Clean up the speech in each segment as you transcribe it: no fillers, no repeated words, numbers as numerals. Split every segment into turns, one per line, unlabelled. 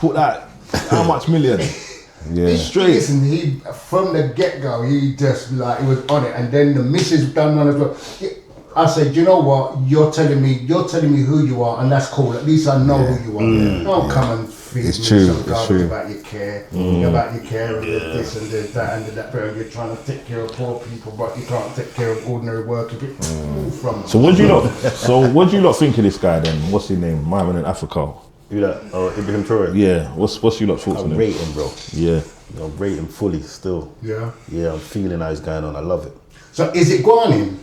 put that, how much million?
Yeah.
Straight.
Listen, he from the get-go, he just like he was on it, and then the missus done one as well. I said, you know what? You're telling me who you are, and that's cool. At least I know who you are. Don't come and feed me some garbage about your care, about your care and this and that and that. You're trying to take care of poor people, but you can't take care of ordinary workers. From
So what do you lot think of this guy then? What's his name? My man in Africa.
Who that? Oh, Ibrahim Traore.
Yeah. What's you lot thoughts on
I
him?
rate him, bro.
Yeah.
I rate him fully still.
Yeah.
Yeah, I'm feeling how he's going on. I love it.
So is it Guanin?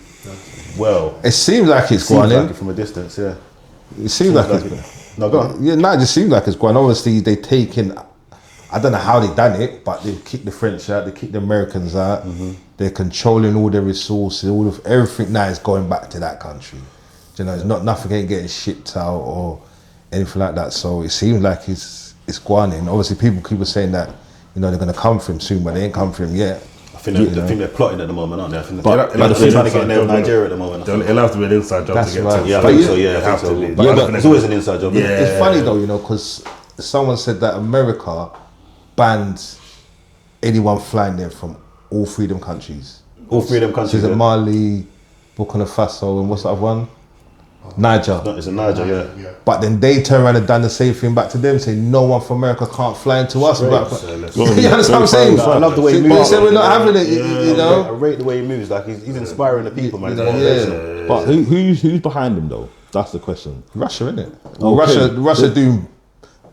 Well,
It seems like it's
seems
going
like
in.
it from a distance, yeah.
It seems like it's.
No, go on.
Yeah, no, it just seems like it's going. Obviously, they taken. I don't know how they done it, but they kicked the French out, they kicked the Americans out. They're controlling all their resources, all of everything. Now is going back to that country. You know, it's not nothing ain't getting shipped out or anything like that. So it seems like it's going in. Obviously, people keep saying that they're going to come for him soon, but they ain't come for him yet.
I think they're plotting at the moment, aren't they? I think
But
they're trying to get in there with Nigeria at the moment.
It'll have to be an inside job
That's
to get
right.
to.
Yeah, I
But
think
you-
so. Yeah, I
have
think so.
to be.
But it's always an inside job. isn't it?
It's funny though, because someone said that America banned anyone flying there from all freedom countries.
All three of them
So
countries.
is it Mali, Burkina Faso, and what's the other one? Niger.
It's in Niger, yeah.
But then they turn around and done the same thing back to them, saying no one from America can't fly into us.
Right.
But-
So let's-
you understand what I'm saying?
I love the way he
They
moves.
say we're not having it,
I
know.
rate the way he moves. Like he's inspiring the people, man. He's motivational.
But who's behind him though? That's the question.
Russia, innit?
Okay.
Russia do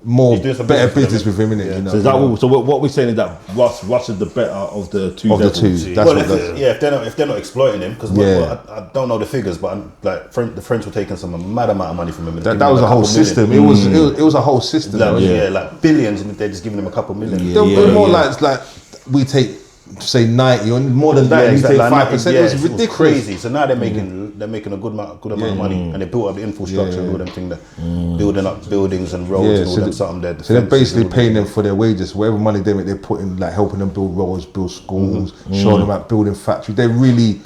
more
He's doing some
better
business
business with him, innit?
Yeah.
You know?
So is that what we're saying is that Russia's the better of the two
of the
devils.
two? That's
Well,
what that's.
if they're not exploiting him, because I don't know the figures, but the French were taking some mad amount of money from him.
That was a whole system. It was a whole system.
Like,
though,
like billions, and they're just giving him a couple million.
They're more like we take say 90 or more than that. We take 5%. It was ridiculous.
Crazy. So now they're making a good amount of money, and they built up the infrastructure and all them things, building up buildings and roads and all them something there.
So they're basically paying them for their wages. Whatever money they make, they're putting like helping them build roads, build schools, showing them about building factories. They're really.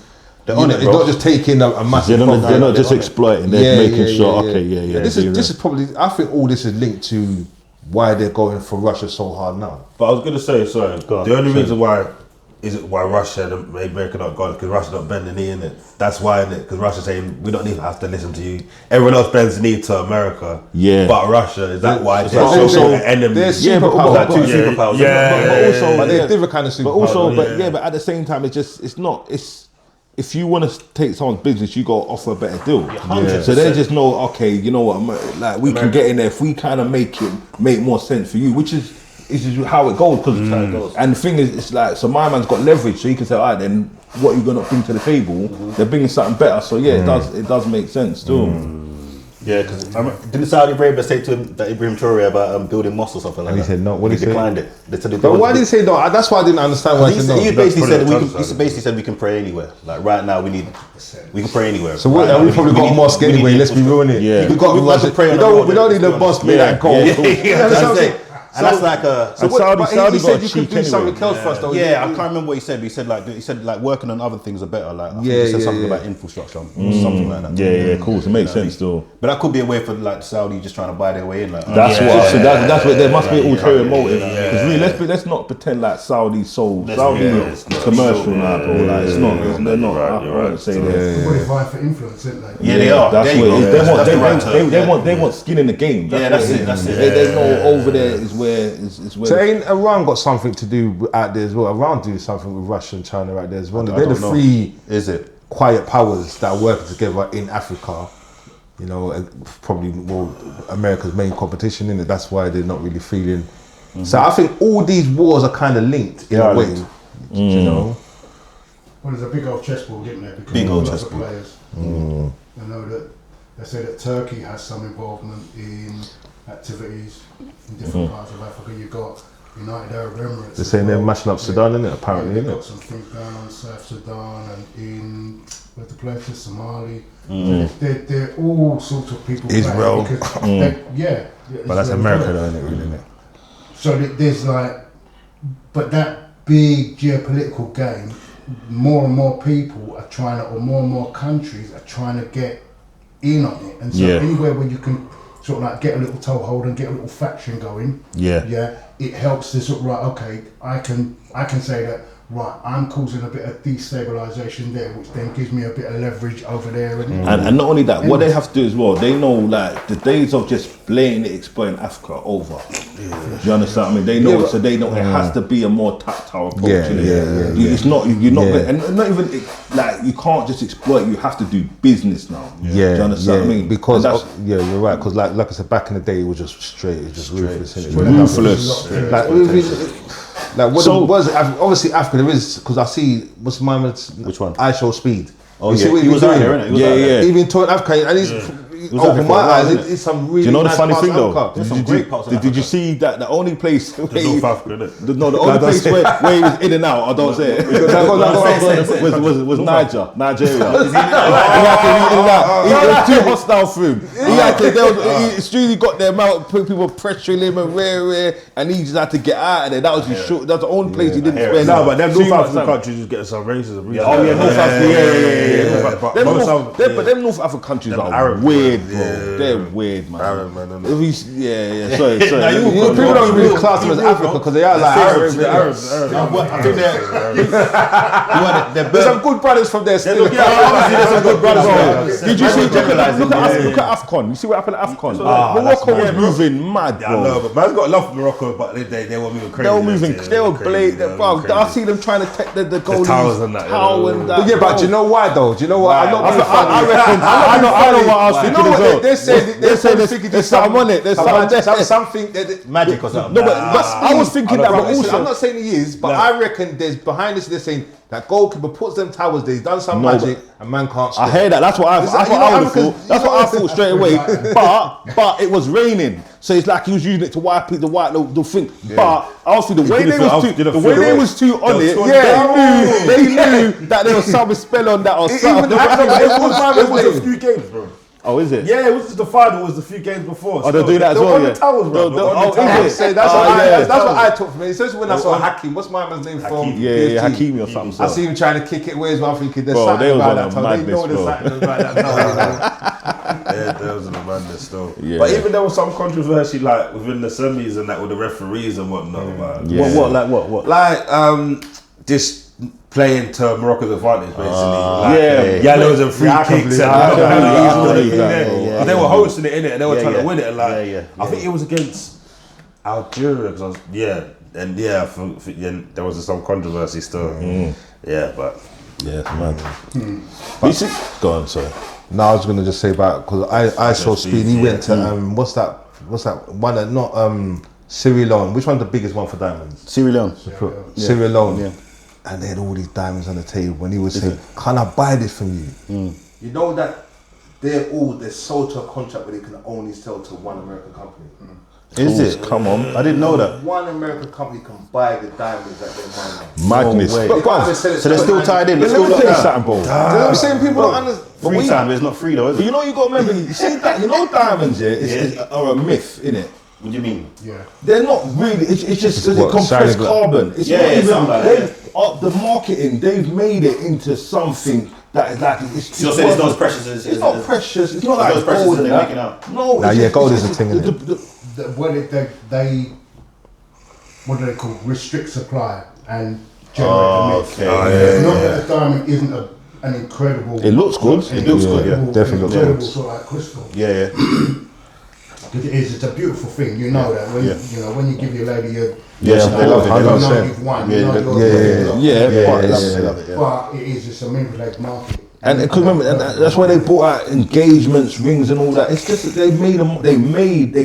They're on it,
bro.
They're not just taking a massive.
They're not just exploiting. They're making sure.
Yeah.
Okay, yeah.
This is probably. I think all this is linked to why they're going for Russia so hard now.
But I was going to say, the only reason why Russia and America not gone because Russia not bending the knee in it. That's why, innit? Because Russia's saying we don't need to have to listen to you. Everyone else bends the knee to America.
Yeah.
But Russia, is that why they're
also
enemies?
they're superpowers.
Like two superpowers.
But they're different kind of superpowers.
But also, but at the same time, it's if you want to take someone's business, you got to offer a better deal.
Yeah.
So they just know, okay, you know what, like we can get in there if we kind of make more sense for you, which is how it goes. And the thing is, it's like, so my man's got leverage, so he can say, all right, then what are you gonna bring to the table? They're bringing something better. So yeah, it does make sense too.
Yeah, because didn't Saudi Arabia say to him that Ibrahim Traore about building mosques or something like that?
And he said no. What did he say?
declined it. They said
But why did he say no? That's why I didn't understand why he said no.
He basically said we can pray anywhere. Like right now, we can pray anywhere.
So we probably got a mosque anyway. Let's be real in it.
Yeah.
We got a mosque. We don't need a mosque made that gold.
And that's like a.
So
Saudi
he said
got
you
cheek
could do
anyway.
something else for us though.
Yeah, I can't remember what he said. But he said like working on other things are better. Like I think he said something about infrastructure or something like that.
Yeah, cool. So it makes sense still.
But that could be a way for like Saudi just trying to buy their way in. Like
That's what there must be an ulterior motive. Because really, let's not pretend like Saudi's so commercial now, bro. Like it's not. They're not. I wouldn't say that.
They're vying for influence, isn't they?
Yeah, they are.
That's
There you
what
go. That's the right term.
they want skin in the game.
That's it.
There's no over there is where.
So ain't Iran got something to do out there as well? Iran do something with Russia and China right there as well. They're the three quiet powers that are working together in Africa. You know, and probably more America's main competition in it. That's why they're not really feeling. So I think all these wars are kind of linked in a way. You know.
Well, there's a big old chessboard, isn't there? Because
Big old
lots of
chessboard.
players. I know that they say that Turkey has some involvement in activities in different parts of Africa. You've got United Arab Emirates.
They're saying they're mashing up Sudan, isn't it? Apparently,
they've
isn't
got
it?
some things going on in South Sudan and in where's the places, Somali. So they're all sorts of people.
Israel.
But
that's America, though, isn't it? Really, isn't it?
So there's like, but that big geopolitical game, more and more people are trying to, or more and more countries are trying to get in on it. And so anywhere where you can sort of like get a little toehold and get a little faction going.
Yeah.
Yeah. It helps to sort of right. Okay, I can say that. Right, I'm causing a bit of destabilisation there, which then gives me a bit of leverage over there.
And not only that, what they have to do as well, they know like the days of just blatantly exploiting Africa are over. Do you understand what I mean? They know, so they know it has to be a more tactile approach. It's not, you're not, and not even like you can't just exploit. You have to do business now. Do you understand what I mean?
Because you're right. Because like I said, back in the day, it was just straight. It was just ruthless.
Ruthless.
Like what was obviously Africa there is because I see what's my
which one?
I Show Speed.
Oh yeah, he was out there, innit?
Yeah.
Even touring Africa and he's open my eyes. It's some really.
Do you know the funny
nice
thing though?
Did
you see that the only place
North Africa, innit?
No, the only place where he was in and out, I don't say it, was Nigeria. He was too hostile for him. He had to, he extremely got their mouth, people pressuring him and rare, and he just had to get out of there. That was his short, that's the only place he didn't spend.
No, but them North African countries was getting some racism.
Oh yeah, North Africa, but them North African countries are weird, bro. They're weird, man.
Arab, man.
Sorry.
People don't really class them as Africa because they are like Arabs.
Arabs.
I think
There's some good brothers from there still.
There's some good brothers.
Did you see? Look at AFCON. You see what happened at AFCON? Morocco was moving mad, bro.
I know, but man's got love for Morocco, but they were moving crazy.
They were moving. They were blatant, bro. I see them trying to take the goalies.
towels and that.
Yeah, but do you know why though? Do you know what?
I reckon. I know what I was thinking as well.
They say
there's something on it. There's
something
magic or something.
No, but I was thinking that, but also
I'm not saying he is, but I reckon there's behind this. They're saying that goalkeeper puts them towers there. He's done some magic, and man can't score.
I heard that. That's what I thought. That's what I thought straight away. But it was raining, so it's like he was using it to wipe the thing. But also the way they was too on it, they knew that there was some spell on that or something.
It was a few games, bro.
Oh, is it?
Yeah, it was just the final. It was a few games before.
Oh, they'll do that as well.
The towels, bro.
That's what I took from it. Especially when I saw Hakim. What's my man's name from?
Yeah, Hakimi or something.
I see him trying to kick it. Where's one thinking? There's
something
about that.
They know
there's something about that.
Yeah, there was a madness still.
Yeah.
But even there was some controversy like within the semis and that with the referees and whatnot.
Yeah.
What?
Like just playing to Morocco's advantage, basically. Yellows and free kicks and they were hosting it in it and they were trying to win it. And I think it was against Algeria because there was some controversy still. Yeah, but
it's mad. Go on, sorry.
No, I was gonna just say about because I saw Speed. He went to what's that one that not Sierra Leone. Which one's the biggest one for diamonds?
Sierra Leone.
Sierra Leone. Yeah. And they had all these diamonds on the table. When he was saying, "Can I buy this from you?" You know that they're sold to a contract where they can only sell to one American company.
Is it? Come on, I didn't know that.
One American company can buy the diamonds that they're mining.
Madness.
So they're still tied in.
Let me tell you something, bro.
I'm saying people don't understand.
Free time, but it's not free though, is it?
But you know you got to remember. You see that? You know diamonds, are a myth, innit?
What do you mean?
Yeah.
They're not really. It's just compressed carbon. It's not even. The marketing, they've made it into something that is like.
You're saying it's not as precious as
it's not precious. It's not like gold.
They're making out.
No.
Gold is a thing.
What do they call restrict supply and generate the mix. Not that the diamond isn't an incredible.
It looks good.
It looks good.
Yeah, definitely looks
incredible
good.
sort of like crystal.
Yeah.
It is. It's a beautiful thing. You know that when when you give your lady a
they love it.
you know you've won.
Yeah.
But it is just a manipulated market.
And because remember, that's why they brought out engagements, rings, and all that. It's just that they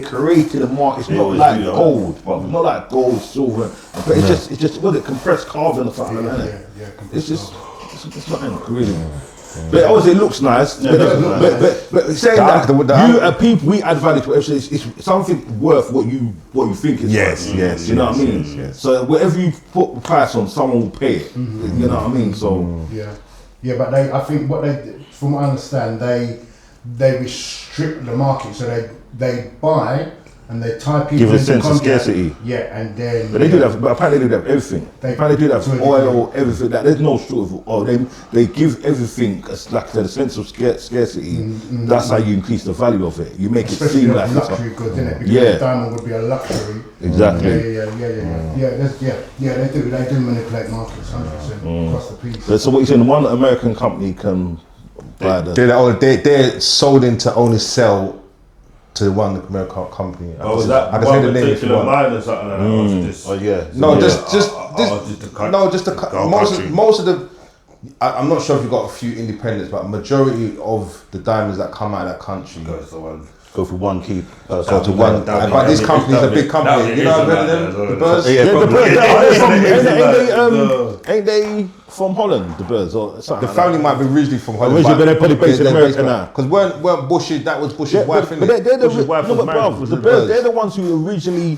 created a market. It's not like gold, but it's not like gold, silver. But it's just what it compressed carbon or something like that. It's nothing really. But obviously it looks nice. But saying that we add value to it. It's something worth what you think it's worth.
Yes.
You know what I mean? Yes. So whatever you put the price on, someone will pay it. You know what I mean? So
yeah, but I think what they did, from what I understand, they restrict the market, so they buy and they tie people
Give a
into
sense of
contact.
scarcity.
Yeah, and then
But they do that. But apparently they do that with everything. Apparently they do that with oil, everything. That there's no short of oil. They give everything like a sense of scarcity. That's how you increase the value of it. You make it
especially
seem like it's
luxury goods, isn't it? Because
Yeah.
a diamond would be a luxury.
Exactly.
Yeah. They do manipulate markets 100% across the piece.
So what you're saying? One American company can buy the.
They're sold in to only sell to one American company.
Oh, was that
I can
one
say the name if you
particular
want.
mine or something like that? Or was it just-
Oh yeah.
No,
Yeah.
just the
whole
most of the. I'm not sure if you've got a few independents, but majority of the diamonds that come out of that country
Goes to one.
Go for one key.
go to one. But these companies are big companies. You know, I've heard of them. The Birds.
Yeah,
The
probably.
birds, ain't they from Holland? The birds or something.
The family might be originally from Holland.
Originally, but they're probably based in America now.
Because weren't Bush's, that was Bush's wife,
but
innit?
they're the
Bush's wife
no,
was
but
married
bruv,
to
the birds. They're the ones who originally.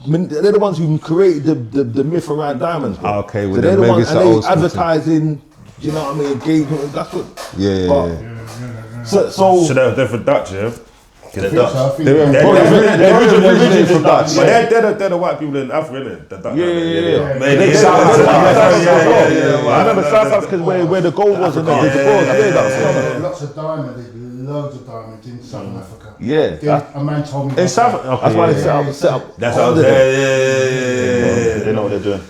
They're the ones who created the myth around diamonds. Bro.
Okay, well
so they're
then
the
maybe
ones,
it's
and
the
they
old school thing.
advertising. You know what I mean? Engagement. That's what.
Yeah.
But, So
So they're for Dutch, yeah?
So I think
They're originally from Dutch.
But they're the white people in Africa, innit? The Dutch.
Yeah.
Man,
They-
they-
I remember South Africa where the gold was and the gold.
there's lots of diamonds, there's loads of diamonds in Southern Africa.
Yeah.
Then a man told me
In
about
South,
that.
that's why they set up.
That's how
They know what they're doing.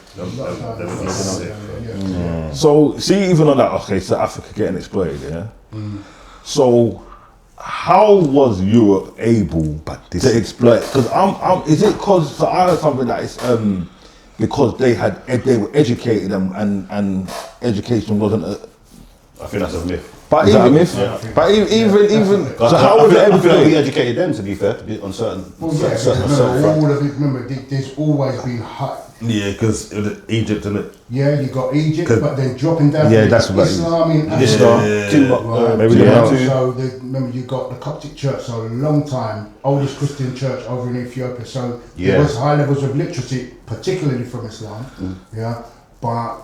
So see, even on that, okay, South Africa getting exploited, yeah. So how was Europe able to exploit? Because is it because so I heard something that it's because they were educated and education wasn't a.
I think that's a myth.
But
Is that a
even,
myth?
but even
So how was it able
I feel like we
to?
educated them, to be fair, on certain.
Well, yeah,
certain
all of it. Remember, there's always been high.
Yeah, because Egypt, innit?
Yeah, you got Egypt,
'Cause-
but then dropping down.
Yeah,
to
that's what it is.
Islam in Africa.
Islam,
Right.
Maybe
Yeah,
they
so remember you got the Coptic Church, so a long time, oldest Christian church over in Ethiopia. So there
Yeah.
was high levels of literacy, particularly from Islam. Yeah, but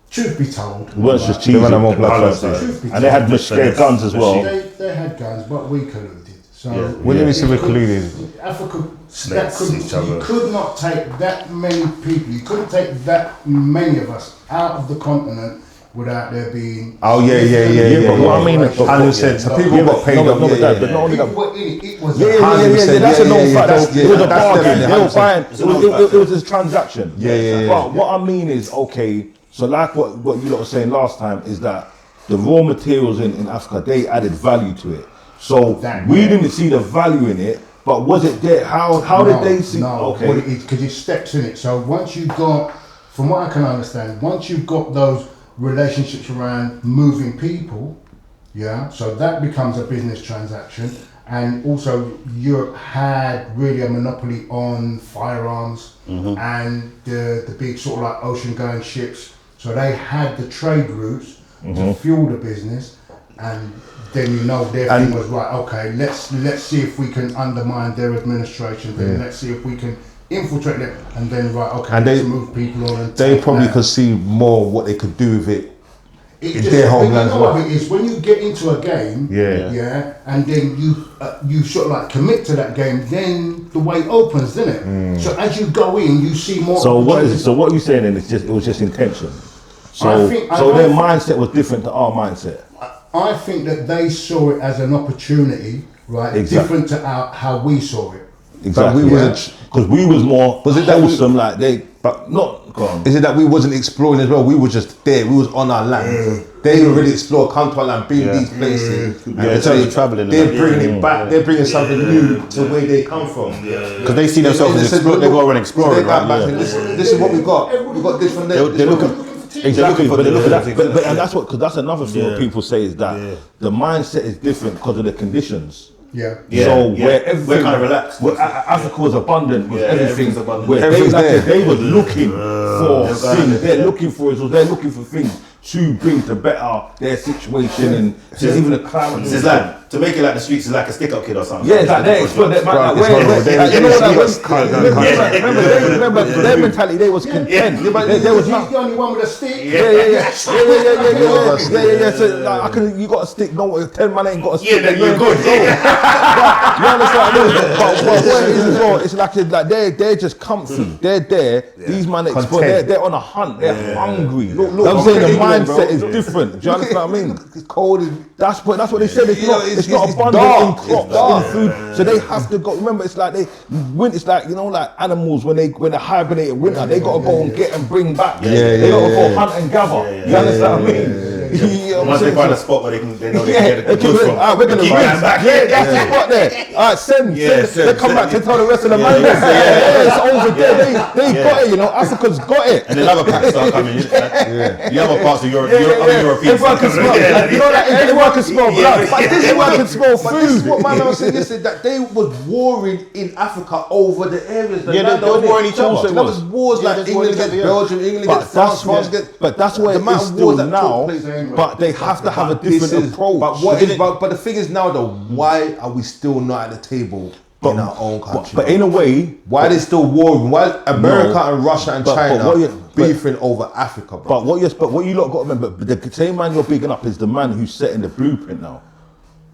truth be told,
It weren't just
right,
cheesy.
They ran more blood
Colours,
first.
truth be
And they had
told,
machine guns as well.
they had guns, but we colluded. So
What do you mean we colluded?
Africa,
Snakes each other.
you could not take that many people. You couldn't take that many of us out of the continent without there being.
Oh yeah.
but what I mean-
100%. So people got paid
No,
up.
but
Yeah,
that, but
yeah.
not only that.
People were in it. It was
Yeah,
a
that's a known fact.
That's-
It was a
that's
bargain.
definitely
They were
100%.
buying. It was a transaction.
Yeah.
But what I mean is, okay, so like what you lot were saying last time is that the raw materials in Africa, they added value to it. So
That-
we didn't see the value in it, but was it there? How did they see?
No,
Okay.
because it steps in it. So once you've got, from what I can understand, once you've got those relationships around moving people, yeah, so that becomes a business transaction. And also Europe had really a monopoly on firearms and the big sort of like ocean going ships. So they had the trade routes to fuel the business, and then their thing was right. Okay, let's see if we can undermine their administration. Then let's see if we can infiltrate them, and then right. Okay,
And
let's
they-
move people on. And
They
take
probably
that.
could see more what they could do with it.
It
in
just-
their
when
homeland
you
as
know
well.
of it is when you get into a game,
Yeah.
and then you sort of like commit to that game, then the way opens, doesn't it? So as you go in, you see more.
So what is
opportunities.
so what you saying? Then it was just intention. So
I think-
their mindset was different to our mindset.
I think that they saw it as an opportunity, right?
Exactly.
Different to how we saw it.
Exactly.
we
Yeah.
wasn't-
Because we was more
Was it that we-
wholesome, like they, but not gone.
Is it that we wasn't exploring as well? We were just there. We was on our land. They already explored, come to our land, been these places. And
Yeah, in terms of travelling and
they're
that.
bringing it back. They're bringing something new to where they come from.
Because they see themselves as they go around exploring,
They got back
right?
and this is what we got. We got this from there.
They're looking.
Exactly,
for
but,
the-
but and that's what, because that's another thing what people say is that the mindset is different because of the conditions.
Yeah.
So where everything,
We're kind of relaxed.
where Africa was abundant with everything,
everything's abundant.
where
Everything's
they,
there.
they were looking for things. They're looking for resources. They're looking for things to bring to better their situation and even the climate.
It's like to make it like the streets is like a stick-up kid or something.
Yeah, like they explode that, man. Remember their mentality. They was content. They was
the only one with a stick.
Yeah. So like, you got a stick. No, 10 man ain't got a stick.
Yeah, then you're good.
You understand? But what it is as well, it's like they're just comfy. They're there. These man explore. They're on a hunt. They're hungry. Look, I'm saying the mindset is different. Do you understand what I mean?
It's cold.
That's what they said. It's not abundant in crops, in food. So they have to go. Remember, it's like it's like like animals when they hibernate in winter, they gotta go and get and bring back. They gotta go hunt and gather. You understand what I mean?
Once they find a spot where they know they can get the goods from.
We're gonna back. That's the spot there. Alright, send. They come back to tell the rest of the man. It's over there. They got it. Africa's got it.
And then other packs start coming. The other parts of Europe, European.
Everyone can smell. Everyone can smell blood. Everyone can smell food.
This is what my man was saying yesterday, that they was warring in Africa over the areas.
They were warring each other.
There was wars like England against Belgium, England against France, France against.
But that's where it is still now. But they have to have a different approach.
But the thing is now though, why are we still not at the table in our own country?
But in a way,
why are they still warring? Why America and Russia and China beefing over Africa, bro?
But what you lot got to remember, the same man you're bigging up is the man who's setting the blueprint now.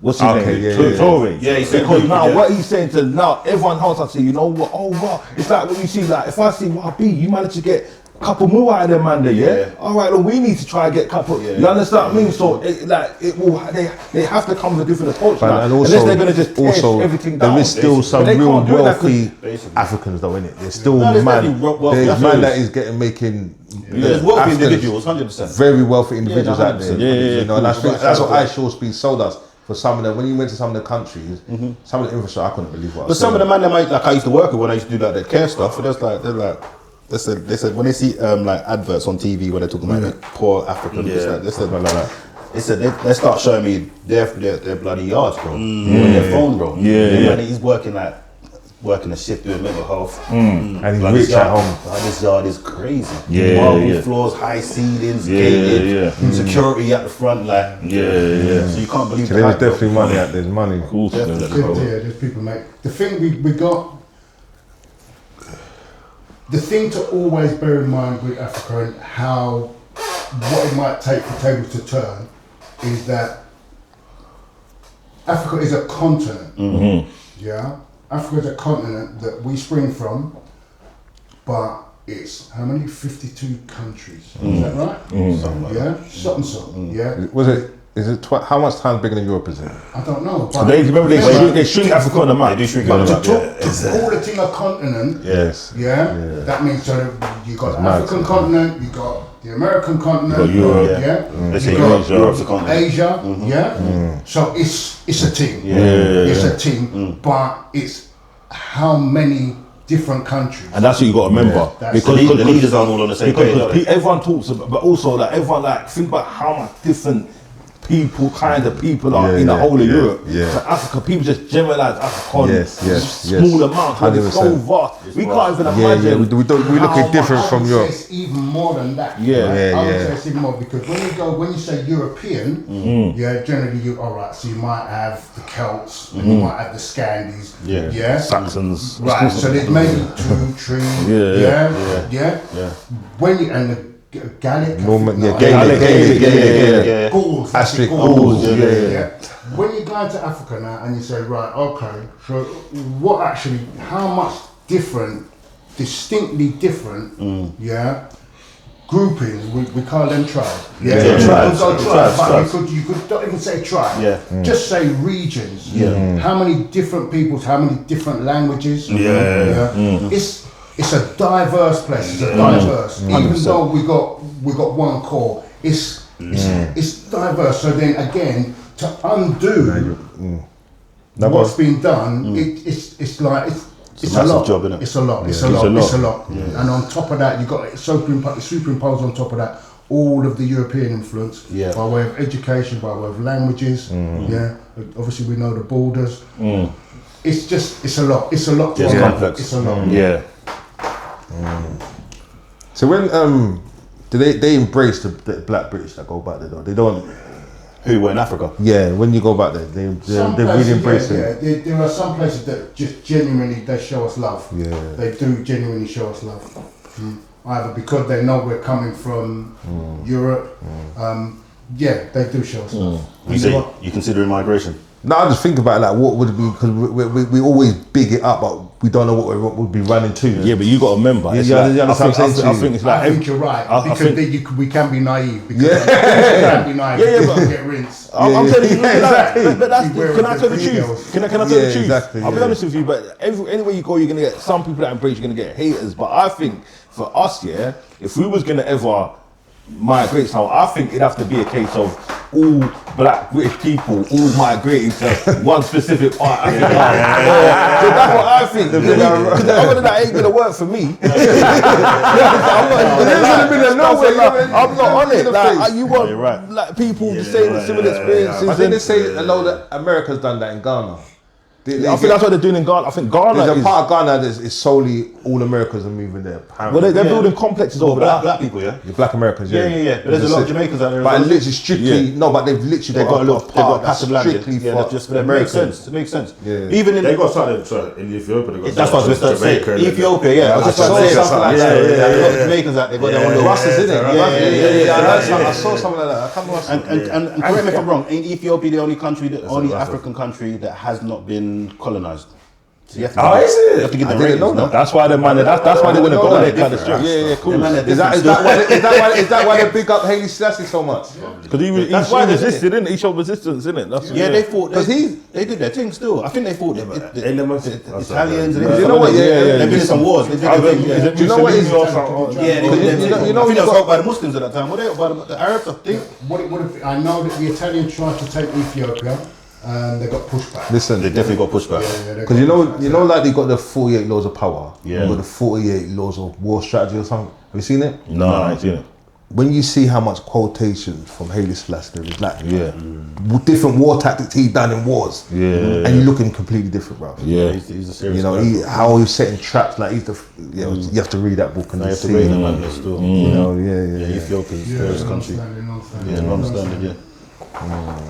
What's his name? Tory.
Yeah, he's
because now what he's saying to now everyone else, I say, you know what? Oh wow, it's like when you see like if I see YB, you managed to get a couple more out of them man there, yeah. All right, well, we need to try and get a couple. You understand what I mean? So they have to come with a different approach now.
And also,
unless they're gonna just tear everything down.
There is still some real wealthy Africans though, innit? There's still man that is making.
There's wealthy individuals, 100%.
Very wealthy individuals out there.
That's
what I sure been sold us. For some of them, when you went to some of the countries, some of the infrastructure, I couldn't believe what.
But some of the man that like I used to work with when I used to do like the care stuff, they're like when they see like adverts on TV where they're talking about like poor African, they said they start showing me their bloody yards, bro, on their phone, bro. And he's working a shift doing mental health,
and he's rich at home.
This yard is crazy. Marble floors, high ceilings, gated, security at the front, like so you can't believe.
So there's definitely money out there. There's money.
Cool.
There's people, mate. The thing we got. The thing to always bear in mind with Africa and what it might take for tables to turn is that Africa is a continent. Yeah. Africa is a continent that we spring from, but it's how many? 52 countries. Is that right? Something. Yeah.
Was it? Is it how much time bigger than Europe is it?
I don't know.
But they shrink Africa on the map.
To call the thing a continent. That means so you got the African continent, you got the American continent,
Europe's a continent.
Asia, So it's a team. It's a team, but it's how many different countries.
And that's what you got to remember.
Because the leaders aren't all on the same page.
Because everyone talks about, but also like everyone think about how much different kinds of people are in the whole of Europe. So Africa, people just generalize Africa small amounts, but it's so vast. We can't even imagine.
We look at different from Europe.
It's even more than that. I would say it's even more because when you say European, generally so you might have the Celts and you might have the Scandies,
Saxons,
right? So there's maybe 2, 3, When you and the Gaelic, Gauls,
Gauls,
When you go into Africa now and you say, right, okay, so how much distinctly different, groupings, we call them tribes. Tribes. You could not even say tribe. Just say regions. How many different peoples, how many different languages. It's a diverse place. It's diverse. 100%. Even though we got one core, it's diverse. So then again, to undo what's been done, it's a lot. It's a lot. And on top of that, you got superimposed on top of that all of the European influence by way of education, by way of languages. Obviously we know the borders. It's a lot. It's complex. It's a lot.
So when do they embrace the black British that go back there though? They don't.
Who were in Africa?
Yeah, when you go back there, they really embrace it.
Yeah, there are some places that just genuinely they show us love.
Yeah.
They do genuinely show us love. Either because they know we're coming from Europe. Yeah, they do show us love.
You considering migration?
No, I just think about it, like what would it be, because we always big it up, but we don't know what we'd be running to.
Yeah, but you got to remember.
Yeah,
It's
yeah,
like,
yeah,
I
that's what I'm saying to you.
think it's like
I think you're right
I
because
think-
we can be naive. Because
Yeah.
we can be naive.
Yeah,
because
but-
we get rinsed.
I'm telling you,
exactly.
but that's,
Beware
can
of
I
the
tell the
free
truth?
girls.
Can I tell
Yeah,
the truth?
exactly,
I'll be
yeah.
honest with you, but anywhere you go, you're gonna get some people that embrace, you're gonna get haters. But I think for us, yeah, if we was gonna ever migrate, so I think it'd have to be a case of all black British people all migrating to one specific part. So that's what I think. Because other than that, it ain't gonna work for me. I'm not on it. Like, you want
you're right.
like people the same similar experiences.
I think they
and-
say a lot of America's done that in Ghana.
I think that's what they're doing in Ghana. I think Ghana
There's a
is.
part of Ghana that is solely all Americans are moving there.
Well,
Apparently.
they're building complexes over there.
Black people, yeah.
The black Americans, yeah.
Yeah. But there's a lot of Jamaicans out there.
But
as well.
literally strictly, no, but they've literally
They've got a little,
part
they've got
that's
passive land.
strictly
Yeah,
for
just it makes
Americans.
sense. It makes sense.
Yeah.
Even in
They got started in Ethiopia. They got
that's what I was going to say.
Jamaica and-
Ethiopia, yeah. I was just
I
about to say
saw
something like
something
that.
like that.
A lot of Jamaicans out there got their own little
Russell's, isn't it?
Yeah.
I saw something like that. I can't remember.
And correct me if I'm wrong. Ain't Ethiopia the only country, only African country that has not been colonized? So you have to
Oh, is it?
You have to give
I
them
didn't
ratings,
know
no?
that.
That's why they're man. That's why they're gonna go there kind of strict. Yeah, cool.
Them man are
Is that why they big up Haile Selassie so much?
Because he
That's why they did
resisted, didn't he? He showed resistance, didn't it? That's
Yeah, they fought.
Because
They did their thing still. I think they fought the Italians. And
You know what? Yeah.
They've been in some wars. They did their thing. Yeah.
Do you know what is?
Yeah, they did their thing.
you know
I think
you
they was
got-
fought by the Muslims at that time. Were they by the Arabs? I think.
I know that the Italians tried to take Ethiopia and they got pushed back.
Listen,
They definitely got pushed back.
because you know, like they got the 48 laws of power.
Yeah.
They got the 48 laws of war strategy or something. Have you seen it?
No, I ain't seen it.
When you see how much quotations from Haile Selassie there is, like
Yeah.
different war tactics he done in wars,
Yeah.
and you're looking completely different, bro.
Yeah.
He's a serious
You know,
guy.
how he's setting traps, like he's the, you have to read that book and
You have
just
to
see,
rate
you
them, man. Still.
know,
Yeah, Ethiopia is a serious country. Yeah, non-standard. Yeah.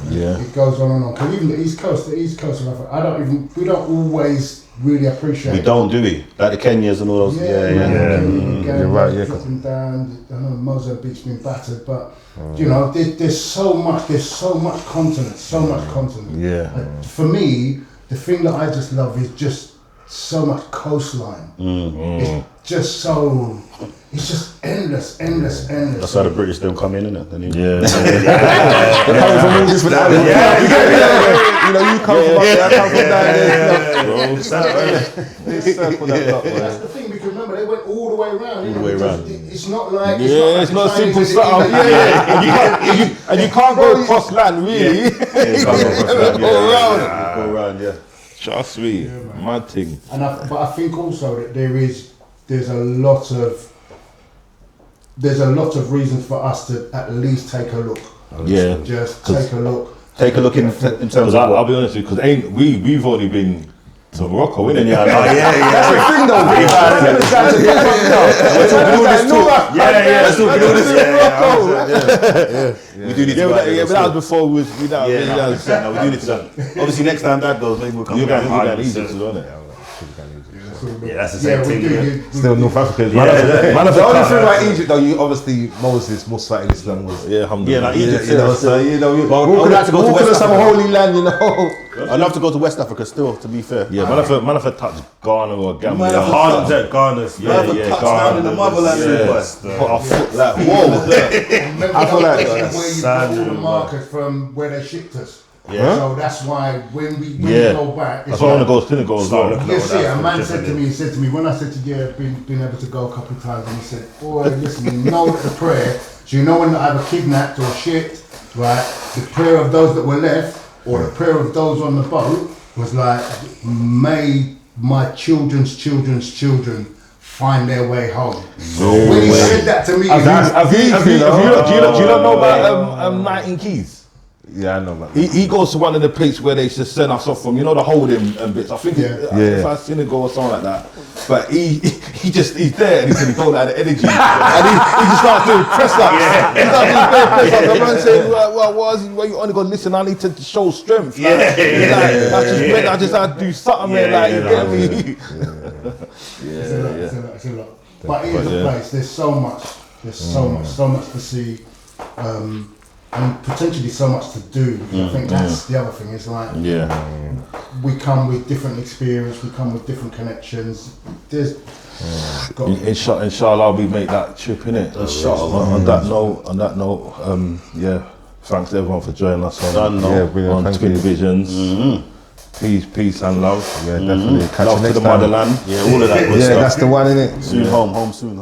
Yeah.
It goes on and on. Because even the East Coast of Africa, we don't always really appreciate
We
it.
don't, do we? Like the Kenyas and all those.
Yeah.
You're right, yeah.
Dropping down. I know Mozambique's been battered, but you know, there's so much continent.
Yeah.
For me, the thing that I just love is just so much coastline. It's just so. It's just endless.
That's how the British don't come in, innit? Then
Yeah.
coming from all different areas. You know, you come from up there, I come from down there. They circle that block, man.
That's the thing, because remember, they went all the way around.
All the way around.
It's not like.
Yeah, it's not
the
simple
Chinese
stuff.
and the-
Yeah. And you can't go across land, really.
Go around, yeah.
Trust me, mad thing.
But I think also that there's a lot of reasons for us to at least take a look.
Yeah.
Just take a look.
Take a look in terms
Because
of
I'll be honest with you, because we've already been to Morocco, innit?
Yeah,
That's the thing, though.
Let's talk all this. We do need to
Yeah,
go
but
out there,
that was before we was.
no, we do need to go. Obviously, next time Dad goes, maybe we'll come
You
back.
got Egypt, isn't it?
Yeah, that's the same thing. Yeah.
Still North Africa.
Man,
The only thing about Egypt, though, you obviously Moses, Musa, Islam was.
Yeah, alhamdulillah.
Yeah, like
Yeah,
Egypt,
you know, so you know,
Well, I would like to go to West
some
Africa.
holy land, you know.
I'd love to go to West Africa still, to be fair.
Yeah, man, if I touch Ghana or Gambia,
Man,
The
if I
hard jet Ghana's.
Yeah, touchdown in the motherland.
put our foot like, whoa.
Remember
I feel like
where you put
sand
all the
and
markers from where they shipped us.
Yeah.
So that's why when we
Yeah.
go back, it's
That's why I want to
like-
go to Senegal as
Start
well.
looking
You
at
see, a
all
man
that
said to me, when I said to you, been able to go a couple of times, and he said, boy, listen, you know that the prayer, so you know when I either kidnapped or shipped, right, the prayer of those that were left, or the prayer of those on the boat, was like, may my children's children find their way home. When he said that to me,
Do you not know about 19 Keys?
Yeah, I know, man.
He goes to one of the places where they used to send us off from, you know, the holding and bits. I think
Yeah.
if I Senegal or something like that. But he he's there and he said he don't have the energy. And he just starts doing press ups. He starts doing press ups. The man saying, well, you only gonna listen, I need to show strength. I just had to do something, man. Like, you get me?
It's a lot. But it is a place. There's so much. There's so much to see, and potentially so much to do. I think that's the other thing. Is like, we come with different experience. We come with different connections. There's
inshallah, we make that trip, innit? Inshallah. On that note, thanks everyone for joining us on TwinVisions. Peace and love.
Yeah, definitely. Catch
love
you next
to the
time.
motherland.
Yeah, all of that good stuff.
That's the one, innit?
Soon home soon.